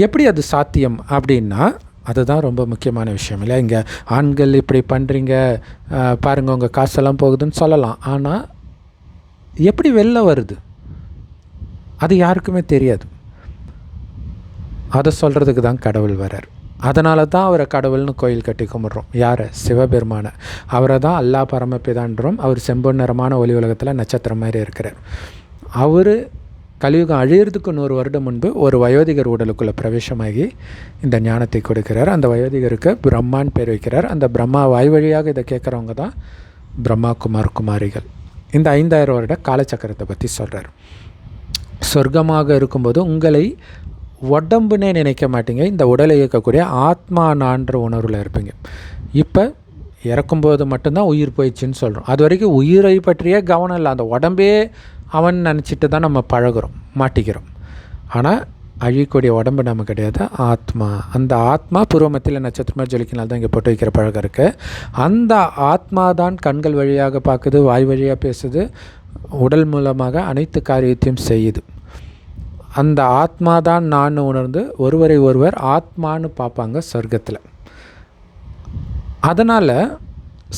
Speaker 1: எப்படி அது சாத்தியம் அப்படின்னா, அதுதான் ரொம்ப முக்கியமான விஷயம் இல்லையா? இங்கே ஆண்கள் இப்படி பண்ணுறீங்க பாருங்கள், உங்கள் காசெல்லாம் போகுதுன்னு சொல்லலாம். ஆனால் எப்படி வெளில வருது அது யாருக்குமே தெரியாது. அதை சொல்கிறதுக்கு தான் கடவுள் வரார். அதனால தான் அவரை கடவுள்னு கோயில் கட்டி கும்பிட்றோம். யாரை? சிவபெருமானை. அவரை தான் அல்லா பரமபிதான்றோம். அவர் செம்பொன் நிறமான ஒளி உலகத்தில் நட்சத்திரம் மாதிரி இருக்கிறார். அவர் கலியுகம் அழியிறதுக்கு 100 வருடம் முன்பு ஒரு வயோதிகர் உடலுக்குள்ளே பிரவேசமாகி இந்த ஞானத்தை கொடுக்கிறார். அந்த வயோதிகருக்கு பிரம்மான்னு பேர் வைக்கிறார். அந்த பிரம்மா வாய் வழியாக இதை கேட்குறவங்க தான் பிரம்மா குமாரிகள். இந்த 5000 வருட காலச்சக்கரத்தை பற்றி சொல்கிறார். சொர்க்கமாக இருக்கும்போது உங்களை உடம்புனே நினைக்க மாட்டீங்க, இந்த உடலை இயக்கக்கூடிய ஆத்மா நான்ற உணர்வில் இருப்பீங்க. இப்போ இறக்கும்போது மட்டும்தான் உயிர் போயிடுச்சுன்னு சொல்கிறோம். அது வரைக்கும் உயிரை பற்றிய கவனம் இல்லை. அந்த உடம்பே அவன் நினச்சிட்டு தான் நம்ம மாட்டிக்கிறோம். ஆனால் அழியக்கூடிய உடம்பு நம்ம கிடையாது, ஆத்மா. அந்த ஆத்மா பூர்வமத்தியில் நட்சத்திரமாக ஜொலிக்கினால் தான் இங்கே போட்டு வைக்கிற பழக்கம் இருக்குது. அந்த ஆத்மா தான் கண்கள் வழியாக பார்க்குது, வாய் வழியாக பேசுது, உடல் மூலமாக அனைத்து காரியத்தையும் செய்யுது. அந்த ஆத்மா தான் நான் உணர்ந்து ஒருவரை ஒருவர் ஆத்மானு பார்ப்பாங்க சொர்க்கத்தில். அதனால்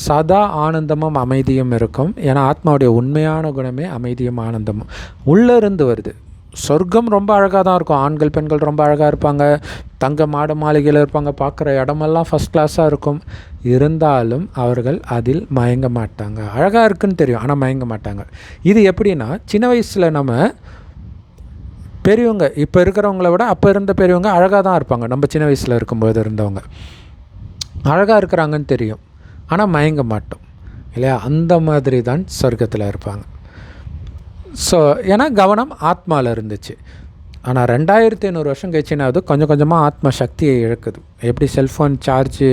Speaker 1: சதா ஆனந்தமும் அமைதியும் இருக்கும். ஏன்னா ஆத்மாவுடைய உண்மையான குணமே அமைதியும் ஆனந்தமும் உள்ளே இருந்து வருது. சொர்க்கம் ரொம்ப அழகாக தான் இருக்கும். ஆண்கள் பெண்கள் ரொம்ப அழகாக இருப்பாங்க, தங்க மாட மாளிகையில் இருப்பாங்க, பார்க்குற இடமெல்லாம் ஃபஸ்ட் கிளாஸாக இருக்கும். இருந்தாலும் அவர்கள் அதில் மயங்க மாட்டாங்க. அழகாக இருக்குன்னு தெரியும், ஆனால் மயங்க மாட்டாங்க. இது எப்படின்னா, சின்ன வயசில் நம்ம பெரியவங்க, இப்போ இருக்கிறவங்கள விட அப்போ இருந்த பெரியவங்க அழகாக தான் இருப்பாங்க. நம்ம சின்ன வயசில் இருக்கும்போது இருந்தவங்க அழகாக இருக்கிறாங்கன்னு தெரியும், ஆனால் மயங்க மாட்டோம் இல்லையா? அந்த மாதிரி தான் சொர்க்கத்தில் இருப்பாங்க. ஸோ ஏன்னா கவனம் ஆத்மாவில் இருந்துச்சு. ஆனால் 2500 வருஷம் கழிச்சுனாவது கொஞ்சம் கொஞ்சமாக ஆத்மா சக்தியை இழக்குது. எப்படி செல்ஃபோன் சார்ஜு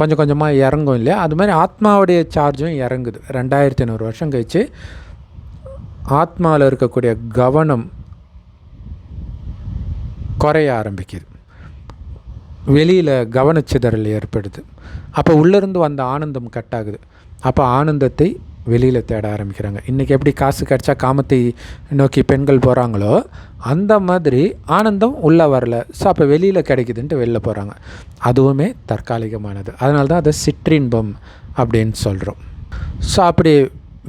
Speaker 1: கொஞ்சம் கொஞ்சமாக இறங்கும் இல்லையா? அது மாதிரி ஆத்மாவுடைய சார்ஜும் இறங்குது. 2500 வருஷம் கழிச்சு ஆத்மாவில் இருக்கக்கூடிய கவனம் குறைய ஆரம்பிக்குது, வெளியில் கவனச்சிதறல் ஏற்படுது. அப்போ உள்ளேருந்து வந்த ஆனந்தம் கட் ஆகுது. அப்போ ஆனந்தத்தை வெளியில் தேட ஆரம்பிக்கிறாங்க. இன்றைக்கி எப்படி காசு கிடச்சா காமத்தை நோக்கி பெண்கள் போகிறாங்களோ அந்த மாதிரி ஆனந்தம் உள்ளே வரல. ஸோ அப்போ வெளியில் கிடைக்குதுன்ட்டு வெளில போகிறாங்க. அதுவுமே தற்காலிகமானது. அதனால தான் அதை சிற்றின்பம் அப்படின்னு சொல்கிறோம். ஸோ அப்படி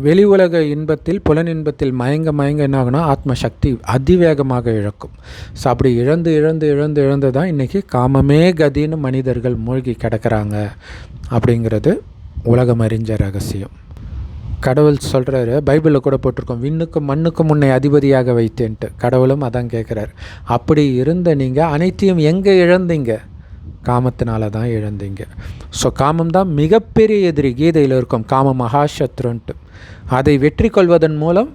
Speaker 1: வெளி உலக இன்பத்தில் புலன் இன்பத்தில் மயங்க என்ன ஆகுனா ஆத்ம சக்தி அதிவேகமாக இழக்கும். ஸோ அப்படி இழந்து தான் இன்றைக்கி காமமே கதின்னு மனிதர்கள் மூழ்கி கிடக்கிறாங்க அப்படிங்கிறது உலகம் அறிஞ்ச ரகசியம். கடவுள் சொல்கிறாரு, பைபிளில் கூட போட்டிருக்கோம், விண்ணுக்கும் மண்ணுக்கும் முன்னை அதிபதியாக வைத்தேன்ட்டு. கடவுளும் அதான் கேட்குறாரு. அப்படி இருந்த நீங்கள் அனைத்தையும் எங்கே இழந்தீங்க? காமத்தினால தான் இழந்தீங்க. ஸோ காமம் தான் மிகப்பெரிய எதிரி. கீதையில் இருக்கும் காம மகாசத்ருன்ட்டு. அதை வெற்றி கொள்வதன் மூலம்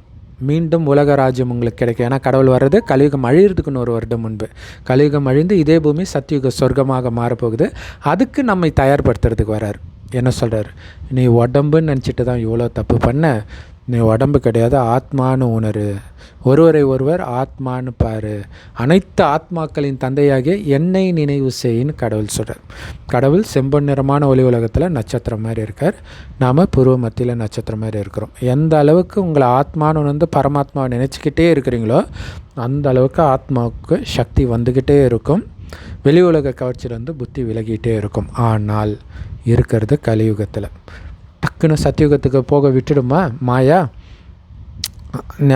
Speaker 1: மீண்டும் உலக ராஜ்யம் உங்களுக்கு கிடைக்கும். ஏன்னா கடவுள் வர்றது கலியுகம் அழிகிறதுக்குன்னு ஒரு வருடம் முன்பு. கலியுகம் அழிந்து இதே பூமி சத்தியுக சொர்க்கமாக மாறப்போகுது. அதுக்கு நம்மை தயார்படுத்துறதுக்கு வர்றார். என்ன சொல்கிறார்? நீ உடம்புன்னு நினச்சிட்டு தான் இவ்வளோ தப்பு பண்ண. நீ உடம்பு கிடையாது, ஆத்மானு உணரு. ஒருவரை ஒருவர் ஆத்மானு பாரு. அனைத்து ஆத்மாக்களின் தந்தையாகிய என்னை நினைவு செய்யின்னு கடவுள் சொல்கிறார். கடவுள் செம்பொன் நிறமான ஒளி உலகத்தில் நட்சத்திரம் மாதிரி இருக்கார். நாம் பூர்வ மத்தியில் நட்சத்திரம் மாதிரி இருக்கிறோம். எந்த அளவுக்கு உங்களை ஆத்மானு உணர்ந்து பரமாத்மாவை நினச்சிக்கிட்டே இருக்கிறீங்களோ அந்த அளவுக்கு ஆத்மாவுக்கு சக்தி வந்துக்கிட்டே இருக்கும். வெளி உலக கவர்ச்சியிலேருந்து புத்தி விலகிட்டே இருக்கும். ஆனால் இருக்கிறது கலியுகத்தில். டக்குன்னு சத்தியுகத்துக்கு போக விட்டுடுமா மாயா?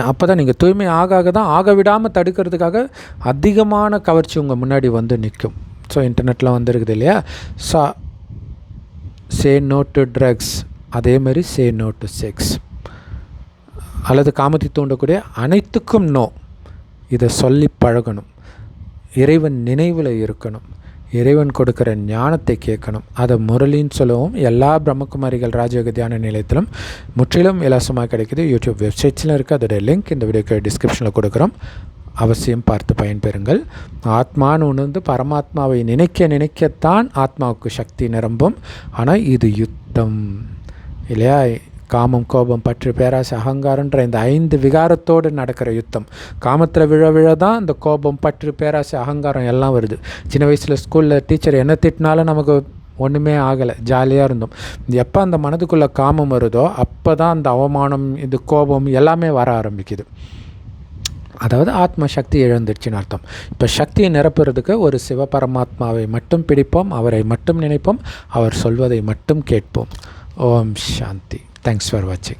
Speaker 1: அப்போ தான் நீங்கள் தூய்மை ஆக தான், ஆக விடாமல் தடுக்கிறதுக்காக அதிகமான கவர்ச்சி உங்கள் முன்னாடி வந்து நிற்கும். ஸோ இன்டர்நெட்டில் வந்துருக்குது இல்லையா? So say no to drugs, அதே மாதிரி சே நோ டு செக்ஸ். அல்லது காமத்தை தூண்டக்கூடிய அனைத்துக்கும் நோ. இதை சொல்லி பழகணும். இறைவன் நினைவில் இருக்கணும். இறைவன் கொடுக்குற ஞானத்தை கேட்கணும். அதை முரளின்னு சொல்லவும் எல்லா பிரம்மகுமாரிகள் ராஜயோக தியான நிலையத்திலும் முற்றிலும் இலவசமாக கிடைக்கிது. யூடியூப் வெப்சைட்ஸில் இருக்குது. அதோடைய லிங்க் இந்த வீடியோக்கு டிஸ்கிரிப்ஷனில் கொடுக்குறோம். அவசியம் பார்த்து பயன்பெறுங்கள். ஆத்மான்னு உணர்ந்து பரமாத்மாவை நினைக்கத்தான் ஆத்மாவுக்கு சக்தி நிரம்பும். ஆனால் இது யுத்தம் இல்லையா? காமம், கோபம், பற்று, பேராசை, அகங்காரன்ற இந்த 5 விகாரத்தோடு நடக்கிற யுத்தம். காமத்தில் விழ தான் இந்த கோபம், பற்று, பேராசை, அகங்காரம் எல்லாம் வருது. சின்ன வயசில் ஸ்கூலில் டீச்சர் என்ன திட்டினாலும் நமக்கு ஒன்றுமே ஆகலை, ஜாலியாக இருந்தோம். எப்போ அந்த மனதுக்குள்ளே காமம் வருதோ அப்போ தான் அந்த அவமானம், இது கோபம் எல்லாமே வர ஆரம்பிக்குது. அதாவது ஆத்ம சக்தி இழந்துடுச்சின்னு அர்த்தம். இப்போ சக்தியை நிரப்புறதுக்கு ஒரு சிவபரமாத்மாவை மட்டும் பிடிப்போம், அவரை மட்டும் நினைப்போம், அவர் சொல்வதை மட்டும் கேட்போம். ஓம் சாந்தி. Thanks for watching.